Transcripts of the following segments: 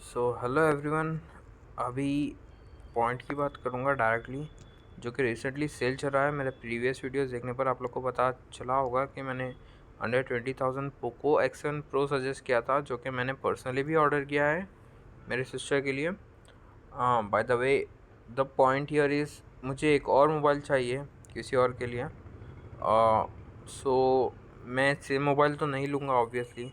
So hello everyone. अभी point की बात करूँगा डायरेक्टली, जो कि रिसेंटली सेल चल रहा है। मेरे प्रीवियस वीडियोस देखने पर आप लोग को पता चला होगा कि मैंने under 20,000 Poco X7 pro suggest किया था, जो कि मैंने पर्सनली भी ऑर्डर किया है मेरे सिस्टर के लिए। By the way, the point here is, मुझे एक और मोबाइल चाहिए किसी और के लिए। सो मैं सेम मोबाइल तो नहीं लूँगा ऑब्वियसली।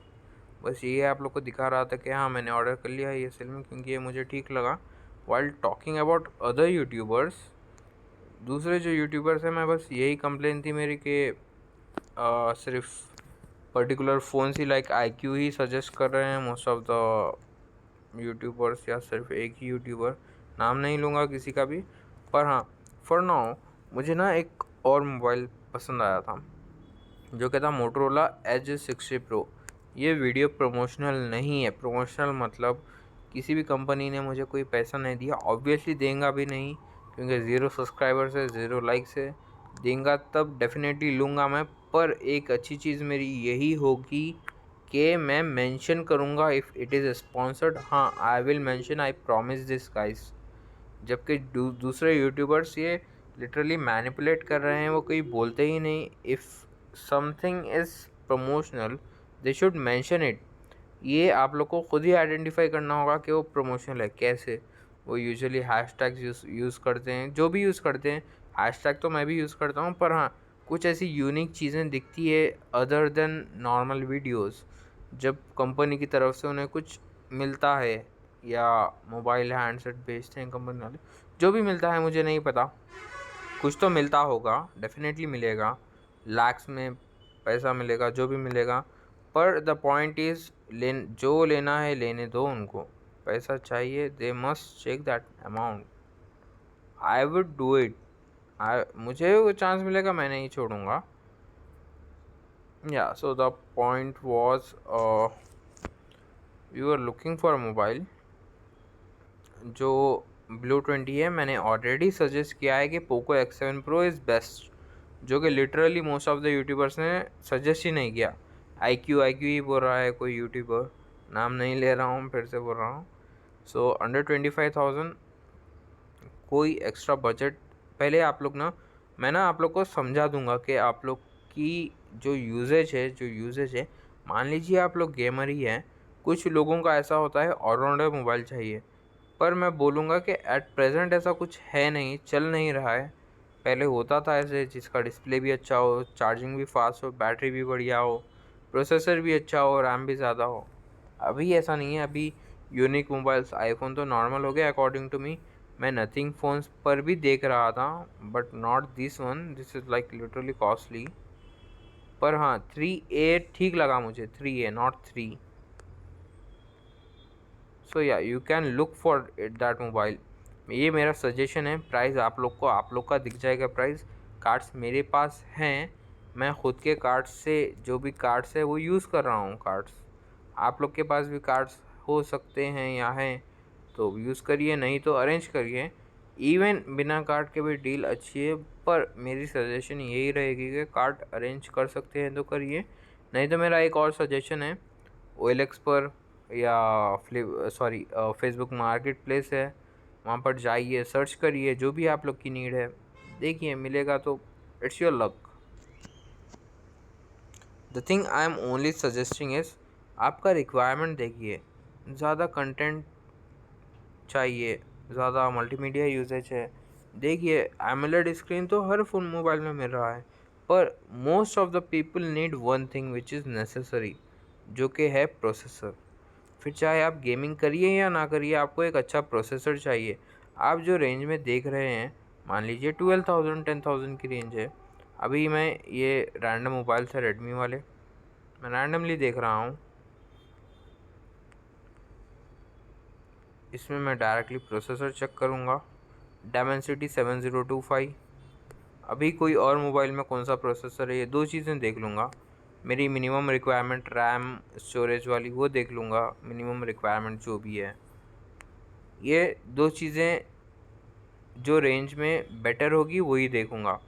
बस ये आप लोग को दिखा रहा था कि हाँ, मैंने ऑर्डर कर लिया है ये सेल में, क्योंकि ये मुझे ठीक लगा। While talking about other YouTubers, दूसरे जो यूट्यूबर्स हैं, मैं बस यही कंप्लेन थी मेरी कि सिर्फ पर्टिकुलर फ़ोन्स ही लाइक IQ ही सजेस्ट कर रहे हैं मोस्ट ऑफ द यूट्यूबर्स, या सिर्फ एक ही यूट्यूबर, नाम नहीं लूँगा किसी का भी। पर हाँ, फॉर नाउ मुझे ना एक और मोबाइल पसंद आया था, जो कि था मोटरोला एज 60 प्रो। ये वीडियो प्रमोशनल नहीं है। प्रमोशनल मतलब किसी भी कंपनी ने मुझे कोई पैसा नहीं दिया, ऑब्वियसली देंगा भी नहीं, क्योंकि ज़ीरो सब्सक्राइबर्स है, ज़ीरो लाइक्स है। देंगा तब डेफिनेटली लूँगा मैं। पर एक अच्छी चीज़ मेरी यही होगी कि मैं मेंशन करूँगा इफ़ इट इज़ स्पॉन्सर्ड। हाँ, I will mention, I promise this guys. जबकि दूसरे यूट्यूबर्स ये लिटरली मैनिपुलेट कर रहे हैं, वो कोई बोलते ही नहीं। If something is promotional they should mention it. ये आप लोग को खुद ही आइडेंटिफाई करना होगा कि वो प्रमोशनल है कैसे। वो यूजुअली हैशटैग्स यूज़ करते हैं, जो भी यूज़ करते हैं। हैशटैग तो मैं भी यूज़ करता हूँ, पर हाँ, कुछ ऐसी यूनिक चीज़ें दिखती है अदर देन नॉर्मल वीडियोस। जब कंपनी की तरफ से उन्हें कुछ मिलता है, या मोबाइल हैंडसेट बेचते हैं कंपनी वाले, जो भी मिलता है मुझे नहीं पता, कुछ तो मिलता होगा, डेफिनेटली मिलेगा, लैक्स में पैसा मिलेगा, जो भी मिलेगा। पर द पॉइंट इज़, जो लेना है लेने दो उनको। पैसा चाहिए, they must check that amount. I would do it. मुझे वो चांस मिलेगा, मैं नहीं छोड़ूंगा। या so the point was, you are looking for mobile जो ब्लू 20 है। मैंने ऑलरेडी सजेस्ट किया है कि Poco X7 pro is best, जो कि literally most of the YouTubers ने सजेस्ट ही नहीं किया। IQ ही बोल रहा है कोई यूट्यूबर, नाम नहीं ले रहा हूँ, फिर से बोल रहा हूँ। सो अंडर 25,000 कोई एक्स्ट्रा बजट, पहले आप लोग ना, मैं ना आप लोग को समझा दूंगा कि आप लोग की जो यूजेज है, मान लीजिए आप लोग गेमर ही हैं। कुछ लोगों का ऐसा होता है ऑलराउंडर मोबाइल चाहिए, पर मैं बोलूँगा कि एट प्रेजेंट ऐसा कुछ है नहीं, चल नहीं रहा है। पहले होता था ऐसे, जिसका डिस्प्ले भी अच्छा हो, चार्जिंग भी फास्ट हो, बैटरी भी बढ़िया हो, प्रोसेसर भी अच्छा हो, रैम भी ज़्यादा हो। अभी ऐसा नहीं है। अभी यूनिक मोबाइल्स, आईफोन तो नॉर्मल हो गया अकॉर्डिंग टू मी। मैं नथिंग फ़ोन्स पर भी देख रहा था, but not this one, this is like literally costly. पर हाँ, 3A ठीक लगा मुझे, 3A नॉट 3। सो या you can look for it that mobile. ये मेरा सजेशन है। प्राइस आप लोग का दिख जाएगा प्राइस। कार्ड्स मेरे पास हैं, मैं ख़ुद के कार्ड्स से, जो भी कार्ड्स है वो यूज़ कर रहा हूँ कार्ड्स। आप लोग के पास भी कार्ड्स हो सकते हैं या हैं, तो यूज़ करिए, नहीं तो अरेंज करिए। इवन बिना कार्ड के भी डील अच्छी है, पर मेरी सजेशन यही रहेगी कि कार्ड अरेंज कर सकते हैं तो करिए। नहीं तो मेरा एक और सजेशन है, OLX पर या फेसबुक मार्केट प्लेस है, वहाँ पर जाइए, सर्च करिए, जो भी आप लोग की नीड है देखिए, मिलेगा तो it's your luck. The thing I am only suggesting is, आपका रिक्वायरमेंट देखिए। ज़्यादा कंटेंट चाहिए, ज़्यादा मल्टीमीडिया यूजेज है, देखिए एमोलेड स्क्रीन तो हर फोन मोबाइल में मिल रहा है। पर most of the people need one thing which is necessary, जो कि है प्रोसेसर। फिर चाहे आप गेमिंग करिए या ना करिए, आपको एक अच्छा प्रोसेसर चाहिए। आप जो रेंज में देख रहे हैं, मान लीजिए 12,000 10,000 की रेंज है। अभी मैं ये रैंडम मोबाइल है रेडमी वाले, मैं रैंडमली देख रहा हूँ, इसमें मैं डायरेक्टली प्रोसेसर चेक करूँगा, डायमेंसिटी 7025। अभी कोई और मोबाइल में कौन सा प्रोसेसर है, ये दो चीज़ें देख लूँगा। मेरी मिनिमम रिक्वायरमेंट रैम स्टोरेज वाली वो देख लूँगा, मिनिमम रिक्वायरमेंट जो भी है। ये दो चीज़ें जो रेंज में बेटर होगी वही देखूँगा,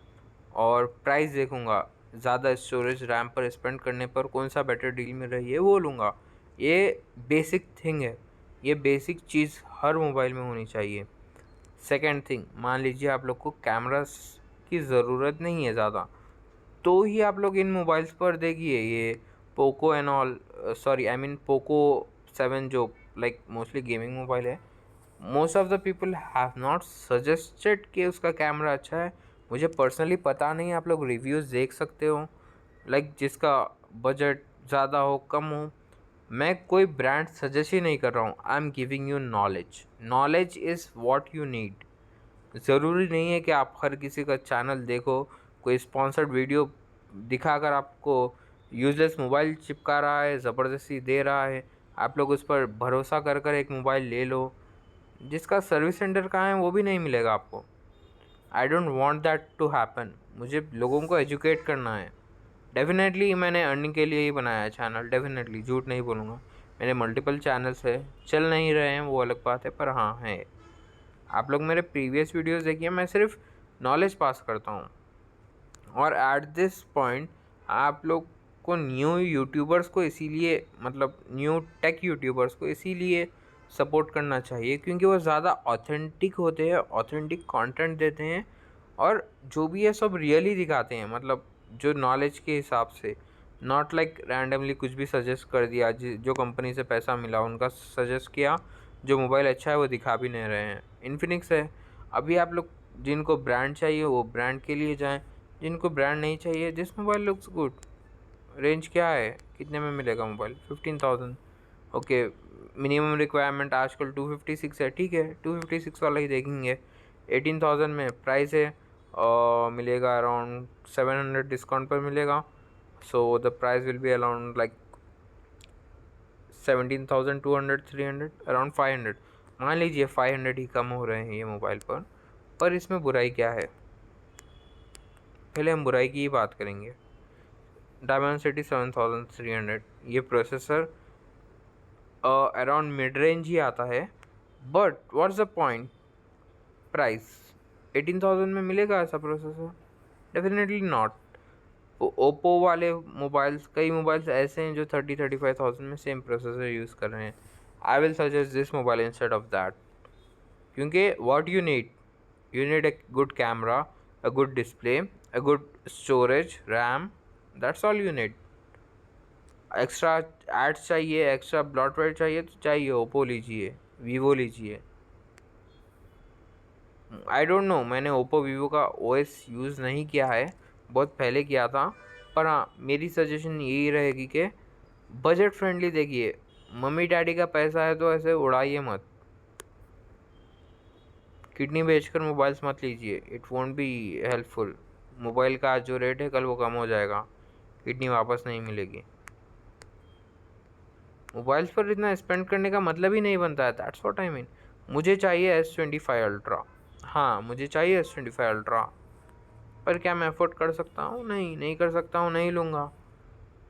और प्राइस देखूँगा। ज़्यादा स्टोरेज रैम पर स्पेंड करने पर कौन सा बेटर डील मिल रही है वो लूँगा। ये बेसिक थिंग है। ये बेसिक चीज़ हर मोबाइल में होनी चाहिए। सेकंड थिंग, मान लीजिए आप लोग को कैमरास की ज़रूरत नहीं है ज़्यादा, तो ही आप लोग इन मोबाइल्स पर देखिए ये Poco and all, sorry I mean Poco 7 जो लाइक मोस्टली गेमिंग मोबाइल है, most of the people have not suggested कि उसका कैमरा अच्छा है। मुझे पर्सनली पता नहीं, आप लोग रिव्यूज़ देख सकते हो, लाइक जिसका बजट ज़्यादा हो कम हो। मैं कोई ब्रांड सजेस्ट ही नहीं कर रहा हूँ, आई am giving you knowledge. Knowledge is what you need. ज़रूरी नहीं है कि आप हर किसी का चैनल देखो, कोई स्पॉन्सर्ड वीडियो दिखाकर आपको यूजलेस मोबाइल चिपका रहा है, ज़बरदस्ती दे रहा है, आप लोग उस पर भरोसा कर कर एक मोबाइल ले लो जिसका सर्विस सेंटर कहाँ है वो भी नहीं मिलेगा आपको। I don't want that to happen. मुझे लोगों को एजुकेट करना है। डेफिनेटली मैंने अर्निंग के लिए ही बनाया है चैनल, डेफिनेटली झूठ नहीं बोलूँगा। मेरे मल्टीपल चैनल्स है, चल नहीं रहे हैं वो अलग बात है, पर हाँ है। आप लोग मेरे प्रीवियस वीडियोस देखिए, मैं सिर्फ नॉलेज पास करता हूँ। और एट दिस पॉइंट आप लोग को न्यू यूट्यूबर्स को इसीलिए, मतलब न्यू टेक यूट्यूबर्स को इसीलिए सपोर्ट करना चाहिए क्योंकि वो ज़्यादा ऑथेंटिक होते हैं, ऑथेंटिक कंटेंट देते हैं, और जो भी है सब रियली दिखाते हैं, मतलब जो नॉलेज के हिसाब से, नॉट लाइक रैंडमली कुछ भी सजेस्ट कर दिया, जो कंपनी से पैसा मिला उनका सजेस्ट किया, जो मोबाइल अच्छा है वो दिखा भी नहीं रहे हैं। इन्फिनिक्स है। अभी आप लोग जिनको ब्रांड चाहिए वो ब्रांड के लिए जाएं, जिनको ब्रांड नहीं चाहिए, this mobile looks good. Range क्या है, कितने में मिलेगा मोबाइल? 15,000। ओके, मिनिमम रिक्वायरमेंट आजकल 256 है, ठीक है 256 वाला ही देखेंगे। 18,000 में प्राइस है और मिलेगा अराउंड 700 डिस्काउंट पर मिलेगा। So the price will be around like 17,200 300 around 500। मान लीजिए 500 ही कम हो रहे हैं ये मोबाइल पर इसमें बुराई क्या है? पहले हम बुराई की ही बात करेंगे। Dimensity 7300, ये प्रोसेसर अराउंड मिड रेंज ही आता है, but what's the point? Price 18,000 में मिलेगा ऐसा प्रोसेसर? Definitely not. ओप्पो वाले मोबाइल्स, कई मोबाइल्स ऐसे हैं जो 30-35,000 में सेम प्रोसेसर यूज़ कर रहे हैं। I will suggest this mobile instead of that, क्योंकि what you need a good camera, a good display, a good storage, RAM, that's all you need. Extra ads चाहिए, extra bloatware चाहिए तो चाहिए Oppo लीजिए, Vivo लीजिए। I don't know, मैंने Oppo Vivo का OS use नहीं किया है, बहुत पहले किया था। पर हाँ, मेरी सजेशन यही रहेगी कि बजट फ्रेंडली देखिए। मम्मी डैडी का पैसा है तो ऐसे उड़ाइए मत। किडनी बेचकर मोबाइल्स मत लीजिए, it won't be helpful. Mobile का आज जो रेट है कल वो कम हो जाएगा, किडनी वापस नहीं मिलेगी। मोबाइल्स पर इतना स्पेंड करने का मतलब ही नहीं बनता है, दैट्स व्हाट आई मीन। मुझे चाहिए S25 अल्ट्रा, हाँ मुझे चाहिए S25 अल्ट्रा, पर क्या मैं अफोर्ड कर सकता हूँ? नहीं कर सकता हूँ, नहीं लूँगा।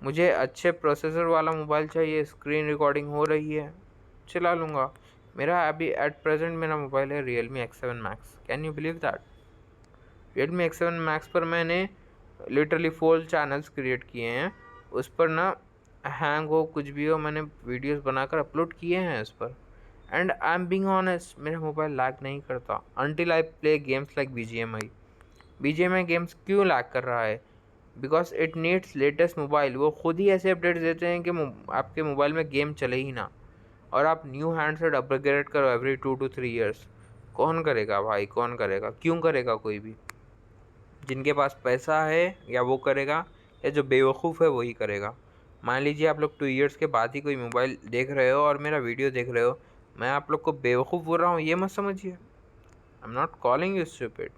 मुझे अच्छे प्रोसेसर वाला मोबाइल चाहिए, स्क्रीन रिकॉर्डिंग हो रही है, चला लूँगा। मेरा अभी एट प्रेजेंट मेरा मोबाइल है Realme X7 Max, can you believe that? Realme X7 Max पर मैंने लिटरली 4 चैनल्स क्रिएट किए हैं। उस पर ना हैंग हो कुछ भी हो, मैंने वीडियोस बनाकर अपलोड किए हैं उस पर। And I am being honest, मेरा मोबाइल लैग नहीं करता until I play games like BGMI games क्यों लैग कर रहा है? Because it needs latest mobile. वो खुद ही ऐसे अपडेट्स देते हैं कि आपके मोबाइल में गेम चले ही ना, और आप न्यू हैंडसेट अपग्रेड करो एवरी 2 to 3 years। कौन करेगा भाई, कौन करेगा? क्यों करेगा कोई भी? जिनके पास पैसा है या वो करेगा, या जो बेवकूफ़ है वही करेगा। मान लीजिए आप लोग 2 years के बाद ही कोई मोबाइल देख रहे हो और मेरा वीडियो देख रहे हो, मैं आप लोग को बेवकूफ़ बोल रहा हूँ ये मत समझिए। आई am not calling you stupid.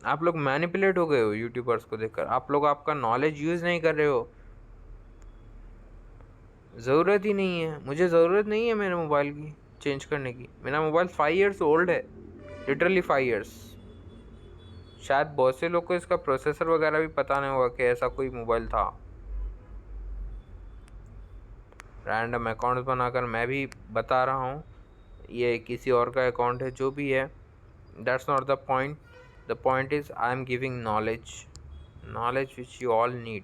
आप लोग मैनिपुलेट हो गए हो यूट्यूबर्स को देखकर, आप लोग आपका नॉलेज यूज़ नहीं कर रहे हो। ज़रूरत ही नहीं है, मुझे ज़रूरत नहीं है मेरे मोबाइल की चेंज करने की। मेरा मोबाइल 5 years ओल्ड है, लिटरली 5 years। शायद बहुत से लोग को इसका प्रोसेसर वगैरह भी पता नहीं होगा कि ऐसा कोई मोबाइल था। रैंडम अकाउंट बनाकर मैं भी बता रहा हूँ, ये किसी और का अकाउंट है, जो भी है, that's not the point. The point is I am giving knowledge which you all need,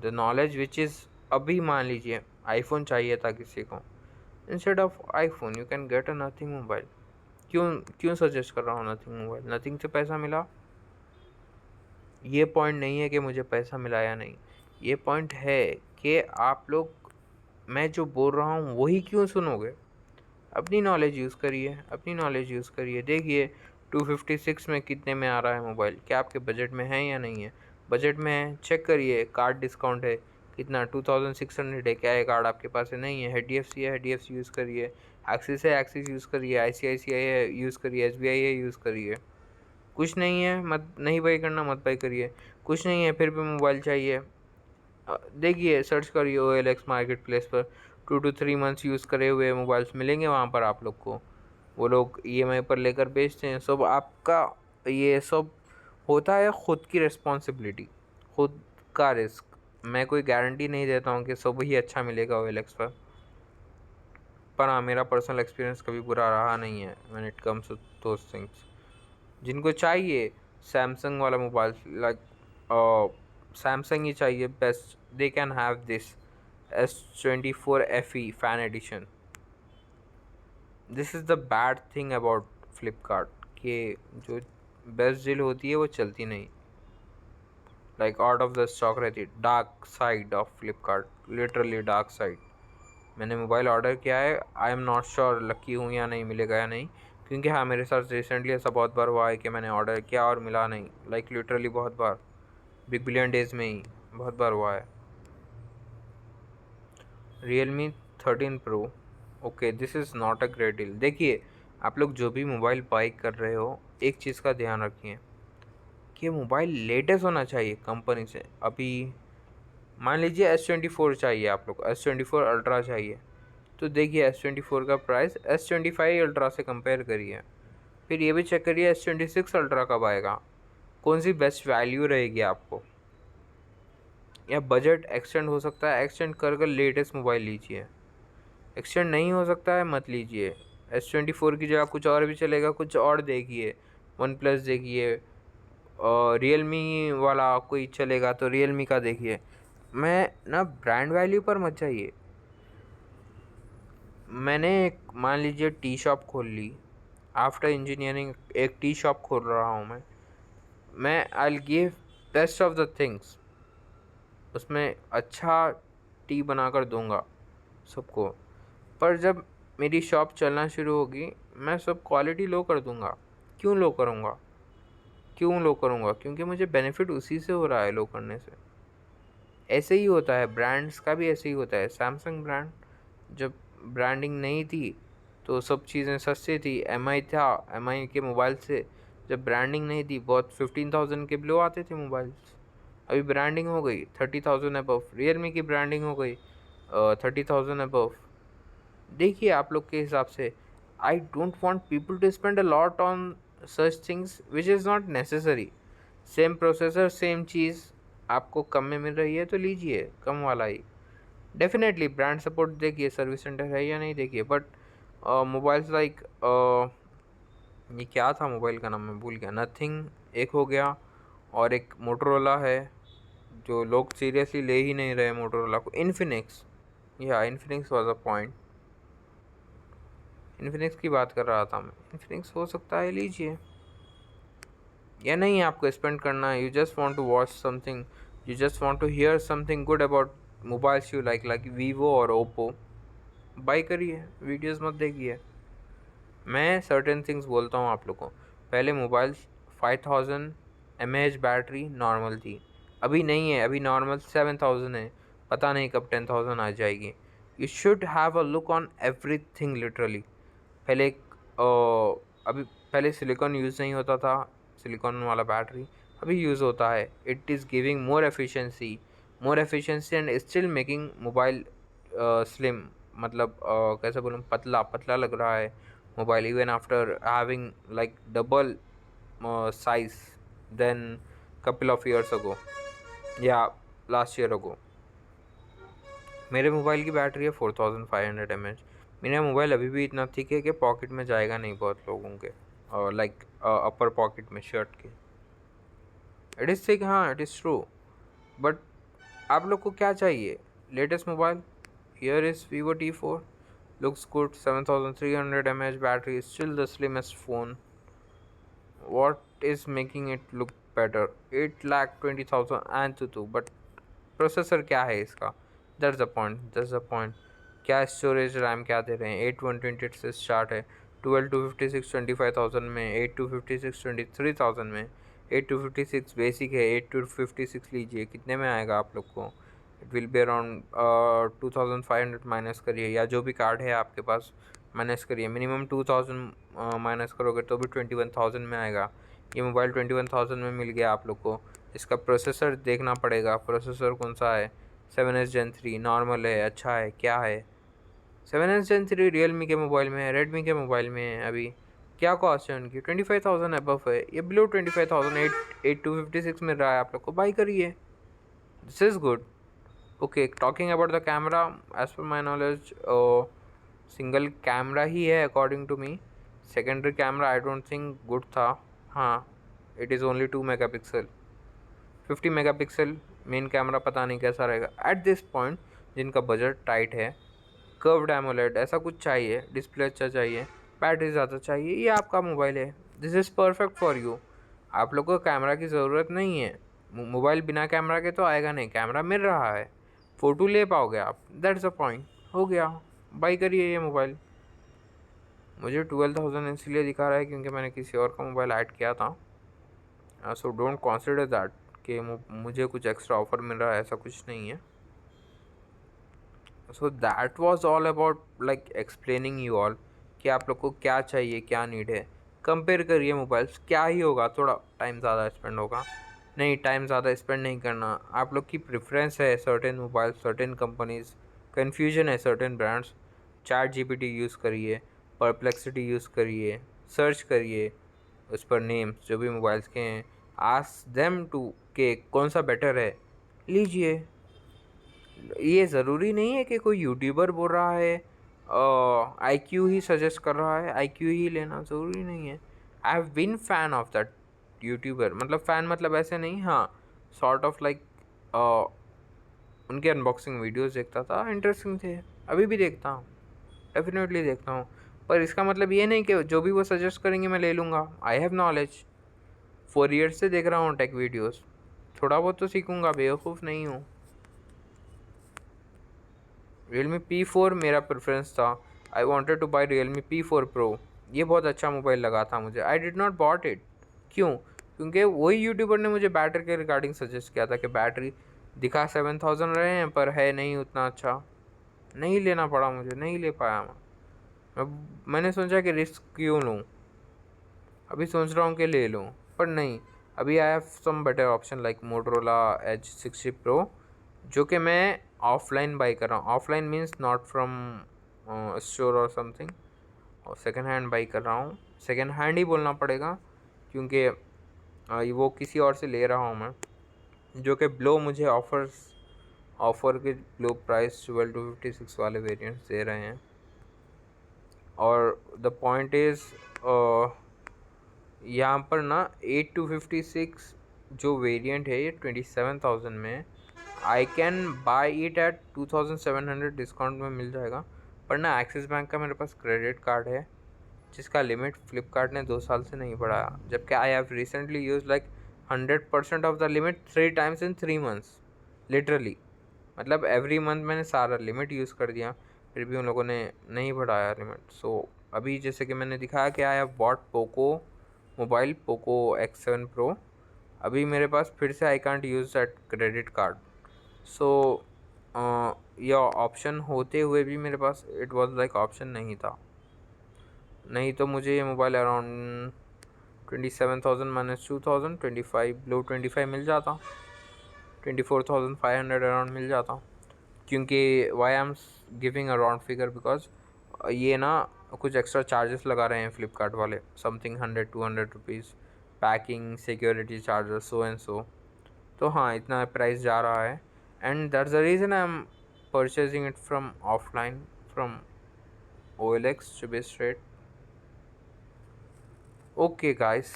the knowledge which is. अभी मान लीजिए आईफोन चाहिए था किसी को, instead of iPhone you can get a nothing mobile. क्यों क्यों सजेस्ट कर रहा हूँ नथिंग मोबाइल? नथिंग से पैसा मिला, ये पॉइंट नहीं है कि मुझे पैसा मिला या नहीं, ये पॉइंट है कि आप लोग, मैं जो बोल रहा हूँ वही क्यों सुनोगे? अपनी नॉलेज यूज़ करिए, अपनी नॉलेज यूज़ करिए। देखिए 256 में कितने में आ रहा है मोबाइल, क्या आपके बजट में है या नहीं है? बजट में है, चेक करिए, कार्ड डिस्काउंट है कितना, 2600 है। क्या है कार्ड आपके पास है? नहीं है। HDFC है, HDFC यूज़ करिए। एक्सिस है, एक्सिस यूज़ करिए। ICICI है, यूज़ करिए। SBI है, यूज़ करिए। कुछ नहीं है, मत नहीं बाई करना, मत बाई करिए। कुछ नहीं है फिर भी मोबाइल चाहिए, देखिए सर्च करिए OLX मार्केट प्लेस पर, 2 to 3 मंथ्स यूज़ करे हुए मोबाइल्स मिलेंगे वहाँ पर आप लोग को। वो लोग EMI पर लेकर बेचते हैं। सब आपका ये सब होता है खुद की रिस्पॉन्सिबिलिटी, खुद का रिस्क। मैं कोई गारंटी नहीं देता हूँ कि सब ही अच्छा मिलेगा OLX पर हाँ, मेरा पर्सनल एक्सपीरियंस कभी बुरा रहा नहीं है when it comes to those things. जिनको चाहिए सैमसंग वाला मोबाइल, लाइक सैमसंग ही चाहिए best, they can have this S24 FE fan edition. This is the bad thing about Flipkart, कि जो बेस्ट डील होती है वो चलती नहीं, like out of the stock रहती है। Dark side of Flipkart, literally dark side. मैंने मोबाइल ऑर्डर किया है, I am not sure lucky हूँ या नहीं, मिलेगा या नहीं, क्योंकि हाँ मेरे साथ रिसेंटली ऐसा बहुत बार हुआ है कि मैंने ऑर्डर किया और मिला नहीं, लाइक लिटरली बहुत बार, बिग बिलियन डेज में ही बहुत बार हुआ है। Realme 13 Pro, okay this is not a great deal. देखिए आप लोग जो भी मोबाइल बाई कर रहे हो, एक चीज़ का ध्यान रखिए कि मोबाइल लेटेस्ट होना चाहिए कंपनी से। अभी मान लीजिए S24 चाहिए आप लोग, S24 अल्ट्रा चाहिए, तो देखिए S24 का प्राइस S25 अल्ट्रा से कंपेयर करिए। फिर ये भी चेक करिए S26 अल्ट्रा कब आएगा, कौन सी बेस्ट वैल्यू रहेगी आपको। या बजट एक्सटेंड हो सकता है, एक्सटेंड कर लेटेस्ट मोबाइल लीजिए। एक्सटेंड नहीं हो सकता है, मत लीजिए। S24 की जगह कुछ और भी चलेगा, कुछ और देखिए, वन प्लस देखिए, और रियलमी वाला कोई चलेगा तो रियलमी का देखिए। मैं ना ब्रांड वैल्यू पर मत जाइए। मैंने एक मान लीजिए टी शॉप खोल ली, आफ्टर इंजीनियरिंग एक टी शॉप खोल रहा हूँ मैं I will give best of the things, उसमें अच्छा टी बनाकर दूंगा सबको। पर जब मेरी शॉप चलना शुरू होगी, मैं सब क्वालिटी लो कर दूंगा। क्यों लो करूँगा? क्यों लो करूँगा? क्योंकि मुझे बेनिफिट उसी से हो रहा है लो करने से। ऐसे ही होता है, ब्रांड्स का भी ऐसे ही होता है। सैमसंग ब्रांड जब ब्रांडिंग नहीं थी तो सब चीज़ें सस्ती थी। MI था, MI के मोबाइल से जब ब्रांडिंग नहीं थी, बहुत 15,000 के बिलो आते थे मोबाइल्स। अभी ब्रांडिंग हो गई 30,000 अबव। रियलमी की ब्रांडिंग हो गई 30,000 अबव। देखिए आप लोग के हिसाब से, I don't want people to spend a lot on such things which is not necessary. Same processor same चीज़ आपको कम में मिल रही है तो लीजिए कम वाला ही। डेफिनेटली ब्रांड सपोर्ट देखिए, सर्विस सेंटर है या नहीं देखिए। बट मोबाइल्स लाइक, ये क्या था मोबाइल का नाम, मैं भूल गया। नथिंग एक हो गया, और एक मोटरोला है जो लोग सीरियसली ले ही नहीं रहे मोटरोला को। इन्फिनिक्स, या Infinix was a point, Infinix की बात कर रहा था मैं। इन्फिनिक्स हो सकता है, लीजिए। या नहीं आपको स्पेंड करना है, you just want to watch something, you just want to hear something good about mobiles you like Vivo और ओप्पो, बाई करिए, वीडियोस मत देखिए। मैं सर्टेन थिंग्स बोलता हूँ आप लोगों को। पहले मोबाइल्स 5000 mAh बैटरी नॉर्मल थी, अभी नहीं है, अभी नॉर्मल 7000 है। पता नहीं कब 10,000 आ जाएगी। You should have a look on every thing literally. पहले अभी पहले सिलिकॉन यूज़ नहीं होता था, सिलिकॉन वाला बैटरी अभी यूज़ होता है। It is giving more efficiency and still making mobile slim, मतलब कैसे बोलूँ, पतला पतला लग रहा है mobile, even after having like double size than couple of years ago या लास्ट ईयर अगो। मेरे मोबाइल की बैटरी है 4500 mAh। मेरा मोबाइल अभी भी इतना थिक है कि पॉकेट में जाएगा नहीं बहुत लोगों के, और लाइक अपर पॉकेट में शर्ट के। इट इज़ थिक, हाँ इट इज़ ट्रू। बट आप लोग को क्या चाहिए? Latest mobile, Here is Vivo T4. Looks good. 7300 mAh battery. Still the slimmest phone. What is making it look better? 8,20,000 Antutu. But processor क्या है इसका? That's the point. क्या स्टोरेज रैम क्या दे रहे हैं? 8 128 से स्टार्ट है. 12 256 25,000 में, 8 256 23,000 में, 8 256 बेसिक है. 8 256 लीजिए, कितने में आएगा आप लोग को? It will be around 2,500 minus करिए, या जो भी कार्ड है आपके पास माइनस करिए. मिनिमम 2,000 माइनस करोगे तो भी 21,000 में आएगा. ये मोबाइल 21,000 में मिल गया आप लोग को. इसका प्रोसेसर देखना पड़ेगा. प्रोसेसर कौन सा है? 7S Gen 3 नॉर्मल है, अच्छा है, क्या है? 7S Gen 3 रियलमी के मोबाइल में है, रेडमी के मोबाइल में है. अभी क्या कॉस्ट है उनकी? 25,000 अबव है. ये बिलो 25,000 8,256 मिल रहा है आप लोग को. बाई करिए. This is good. Okay, talking about the camera, as per my knowledge single camera ही है according to me. Secondary camera I don't think good था. हाँ, it is only 2 megapixel. 50 megapixel main camera पता नहीं कैसा रहेगा at this point. जिनका budget tight है, कर्व्ड एमोलेड ऐसा कुछ चाहिए, डिस्प्ले अच्छा चाहिए, बैटरी ज़्यादा चाहिए, ये आपका मोबाइल है. This is perfect for you. आप लोग को कैमरा की ज़रूरत नहीं है. मोबाइल बिना कैमरा के तो आएगा नहीं. कैमरा मिल रहा है, फ़ोटो ले पाओगे आप. That's a point. हो गया, बाई करिए ये मोबाइल. मुझे 12,000 इसलिए दिखा रहा है क्योंकि मैंने किसी और का मोबाइल ऐड किया था. सो डोंट कंसिडर दैट कि मुझे कुछ एक्स्ट्रा ऑफर मिल रहा है, ऐसा कुछ नहीं है. So that was all about like explaining you all कि आप लोग को क्या चाहिए, क्या नीड है. कंपेयर करिए मोबाइल्स. क्या ही होगा, थोड़ा टाइम ज़्यादा स्पेंड होगा. नहीं, टाइम ज़्यादा स्पेंड नहीं करना. आप लोग की प्रेफरेंस है certain mobile, certain companies, confusion है सर्टेन ब्रांड्स. ChatGPT यूज़ करिए, परप्लेक्सिटी यूज़ करिए, सर्च करिए उस पर नेम्स जो भी मोबाइल्स के हैं. आस्क देम टू के कौन सा बेटर है, लीजिए. ये ज़रूरी नहीं है कि कोई यूट्यूबर बोल रहा है, IQ ही सजेस्ट कर रहा है, IQ ही लेना ज़रूरी नहीं है. I have been fan of that YouTuber. मतलब फ़ैन मतलब ऐसे नहीं, हाँ, सॉर्ट ऑफ लाइक उनके अनबॉक्सिंग वीडियोस देखता था, इंटरेस्टिंग थे. अभी भी देखता हूँ, डेफिनेटली देखता हूँ. पर इसका मतलब ये नहीं कि जो भी वो सजेस्ट करेंगे मैं ले लूँगा. I have knowledge. 4 ईयर्स से देख रहा हूँ टेक वीडियोस. थोड़ा बहुत तो सीखूँगा, बेवकूफ़ नहीं हूँ. Realme P4 मेरा प्रेफरेंस था. I wanted two by Realme P4 Pro. ये बहुत अच्छा मोबाइल लगा था मुझे. I did not bought it. क्यों? क्योंकि वही यूट्यूबर ने मुझे बैटरी के रिगार्डिंग सजेस्ट किया था कि बैटरी दिखा 7,000 रहे हैं पर है नहीं उतना अच्छा. नहीं लेना पड़ा मुझे, नहीं ले पाया मैंने सोचा कि रिस्क क्यों लूँ. अभी सोच रहा हूँ कि ले लूँ, पर नहीं. अभी I have some better option like Motorola Edge 60 Pro, जो कि मैं ऑफलाइन बाई कर रहा हूँ. Offline means not from store और समथिंग, और सेकेंड हैंड बाई कर रहा हूँ. सेकेंड हैंड ही बोलना पड़ेगा क्योंकि वो किसी और से ले रहा हूँ मैं, जो कि ब्लो मुझे ऑफ़र के ब्लो प्राइस 12 256 वाले वेरिएंट्स दे रहे हैं. और द पॉइंट इज़ यहाँ पर ना 8 256 जो वेरिएंट है ये 27,000 में. I can buy it at 2,700 discount में मिल जाएगा. पर ना एक्सिस बैंक का मेरे पास क्रेडिट कार्ड है जिसका लिमिट फ्लिपकार्ट ने 2 साल से नहीं बढ़ाया, जबकि I have recently use like 100% of the limit 3 times in 3 months literally. मतलब एवरी मंथ मैंने सारा लिमिट यूज़ कर दिया, फिर भी उन लोगों ने नहीं बढ़ाया लिमिट. सो अभी जैसे कि मैंने दिखाया कि I have bought Poco mobile, Poco X7 Pro. अभी मेरे पास फिर से I can't use that credit card. So यह ऑप्शन होते हुए भी मेरे पास इट वाज लाइक ऑप्शन नहीं था. नहीं तो मुझे ये मोबाइल अराउंड 27,000 माइनस 2,000 25 लो 25 मिल जाता. 24,500 अराउंड मिल जाता. क्योंकि why I am giving a round figure because ये ना कुछ एक्स्ट्रा चार्जेस लगा रहे हैं फ्लिपकार्ट वाले, something 100 200 rupees, packing, security charges, so and so. तो हाँ, इतना प्राइस जा रहा है. And that's the reason I am purchasing it from offline, from OLX to be straight. Okay guys,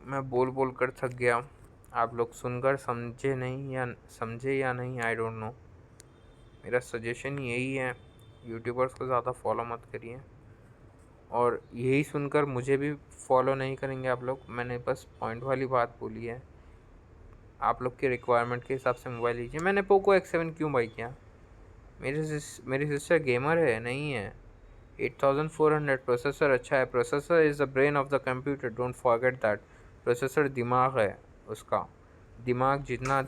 मैं बोल बोल कर थक गया. आप लोग सुनकर समझे या नहीं, आई डोंट नो. मेरा सजेशन यही है, यूट्यूबर्स को ज़्यादा फॉलो मत करिए। और यही सुनकर मुझे भी फॉलो नहीं करेंगे आप लोग, मैंने बस पॉइंट वाली बात बोली है। आप लोग के रिक्वायरमेंट के हिसाब से मोबाइल लीजिए। मैंने पोको X7 क्यों बाई किया? मेरी सिस्टर गेमर है, नहीं है। 8400 प्रोसेसर अच्छा है। Processor is the brain of the computer, don't forget that. Processor दिमाग है उसका। दिमाग जितना